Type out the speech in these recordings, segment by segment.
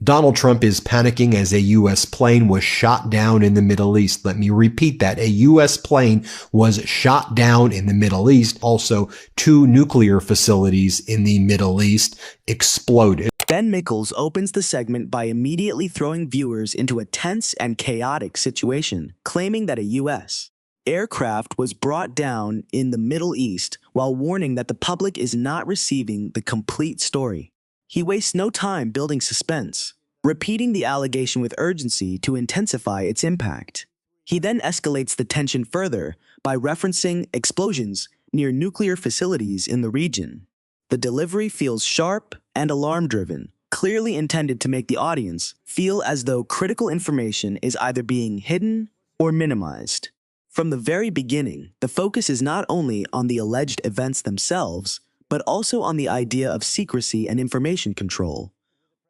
Donald Trump is panicking as a U.S. plane was shot down in the Middle East. Let me repeat that. A U.S. plane was shot down in the Middle East. Also, 2 nuclear facilities in the Middle East exploded. Ben Mickles opens the segment by immediately throwing viewers into a tense and chaotic situation, claiming that a U.S. aircraft was brought down in the Middle East while warning that the public is not receiving the complete story. He wastes no time building suspense, repeating the allegation with urgency to intensify its impact. He then escalates the tension further by referencing explosions near nuclear facilities in the region. The delivery feels sharp and alarm-driven, clearly intended to make the audience feel as though critical information is either being hidden or minimized. From the very beginning, the focus is not only on the alleged events themselves, but also on the idea of secrecy and information control.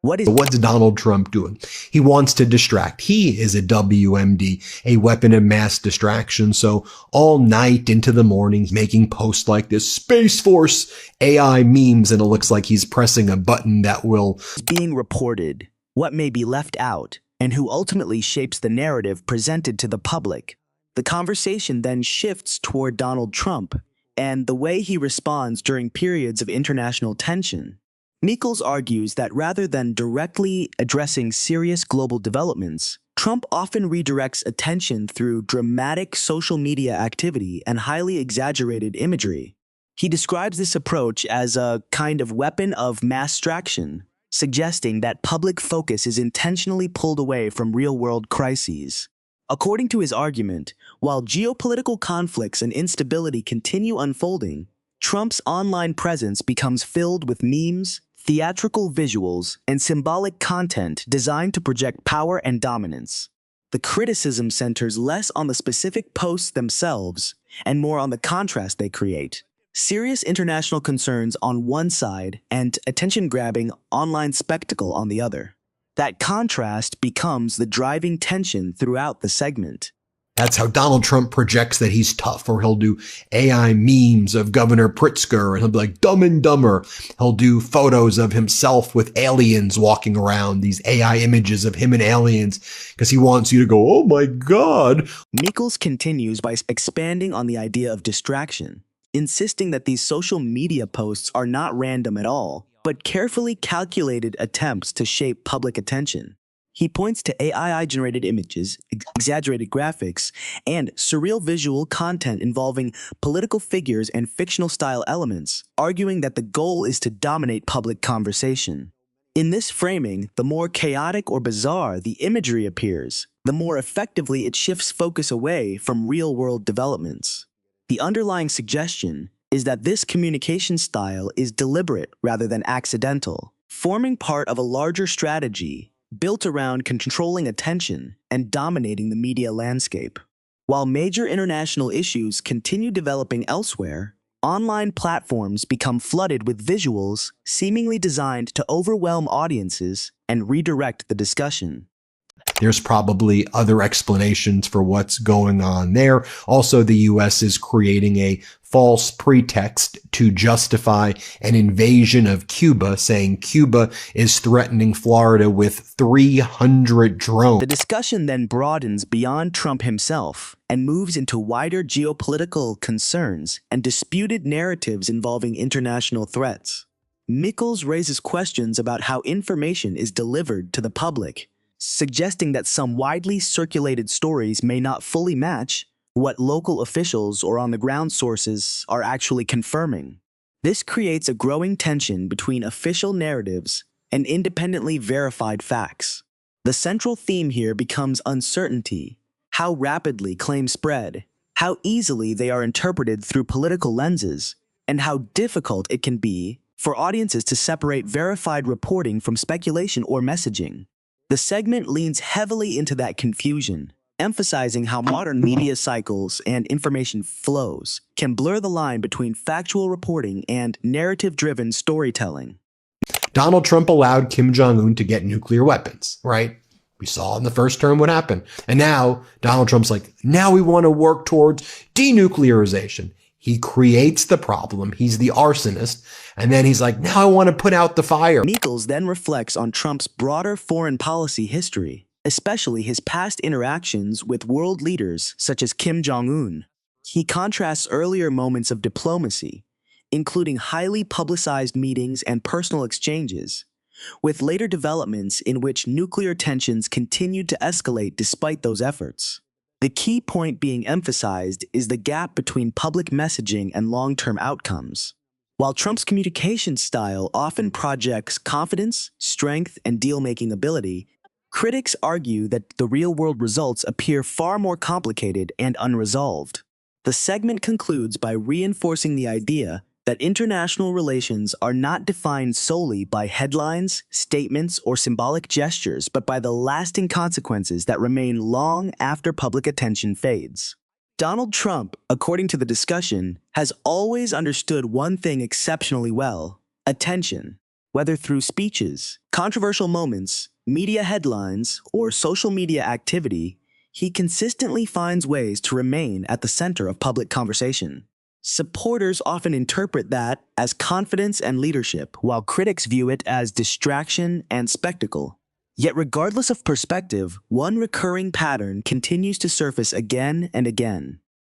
What's Donald Trump doing? He wants to distract. He is a WMD, a weapon of mass distraction. So all night into the morning, making posts like this, Space Force AI memes, and it looks like he's pressing a button that will being reported, what may be left out, and who ultimately shapes the narrative presented to the public. The conversation then shifts toward Donald Trump and the way he responds during periods of international tension. Mickles argues that rather than directly addressing serious global developments, Trump often redirects attention through dramatic social media activity and highly exaggerated imagery. He describes this approach as a kind of weapon of mass distraction, suggesting that public focus is intentionally pulled away from real-world crises. According to his argument, while geopolitical conflicts and instability continue unfolding, Trump's online presence becomes filled with memes, theatrical visuals, and symbolic content designed to project power and dominance. The criticism centers less on the specific posts themselves and more on the contrast they create. Serious international concerns on one side and attention-grabbing online spectacle on the other. That contrast becomes the driving tension throughout the segment. That's how Donald Trump projects that he's tough, or he'll do AI memes of Governor Pritzker, and he'll be like Dumb and Dumber. He'll do photos of himself with aliens walking around, these AI images of him and aliens, because he wants you to go, oh my God. Mickles continues by expanding on the idea of distraction, insisting that these social media posts are not random at all, but carefully calculated attempts to shape public attention. He points to AI-generated images, exaggerated graphics, and surreal visual content involving political figures and fictional-style elements, arguing that the goal is to dominate public conversation. In this framing, the more chaotic or bizarre the imagery appears, the more effectively it shifts focus away from real-world developments. The underlying suggestion is that this communication style is deliberate rather than accidental, forming part of a larger strategy built around controlling attention and dominating the media landscape. While major international issues continue developing elsewhere, online platforms become flooded with visuals seemingly designed to overwhelm audiences and redirect the discussion. There's probably other explanations for what's going on there. Also, the U.S. is creating a false pretext to justify an invasion of Cuba, saying Cuba is threatening Florida with 300 drones. The discussion then broadens beyond Trump himself and moves into wider geopolitical concerns and disputed narratives involving international threats. Mickles raises questions about how information is delivered to the public, suggesting that some widely circulated stories may not fully match what local officials or on-the-ground sources are actually confirming. This creates a growing tension between official narratives and independently verified facts. The central theme here becomes uncertainty, how rapidly claims spread, how easily they are interpreted through political lenses, and how difficult it can be for audiences to separate verified reporting from speculation or messaging. The segment leans heavily into that confusion, emphasizing how modern media cycles and information flows can blur the line between factual reporting and narrative-driven storytelling. Donald Trump allowed Kim Jong-un to get nuclear weapons, right? We saw in the first term what happened. And now Donald Trump's like, now we want to work towards denuclearization. He creates the problem. He's the arsonist. And then he's like, now I want to put out the fire. Meiselas then reflects on Trump's broader foreign policy history, especially his past interactions with world leaders such as Kim Jong-un. He contrasts earlier moments of diplomacy, including highly publicized meetings and personal exchanges, with later developments in which nuclear tensions continued to escalate despite those efforts. The key point being emphasized is the gap between public messaging and long-term outcomes. While Trump's communication style often projects confidence, strength, and deal-making ability, critics argue that the real-world results appear far more complicated and unresolved. The segment concludes by reinforcing the idea that international relations are not defined solely by headlines, statements, or symbolic gestures, but by the lasting consequences that remain long after public attention fades. Donald Trump, according to the discussion, has always understood one thing exceptionally well: attention. Whether through speeches, controversial moments, media headlines, or social media activity, he consistently finds ways to remain at the center of public conversation. Supporters often interpret that as confidence and leadership, while critics view it as distraction and spectacle. Yet regardless of perspective, one recurring pattern continues to surface again and again.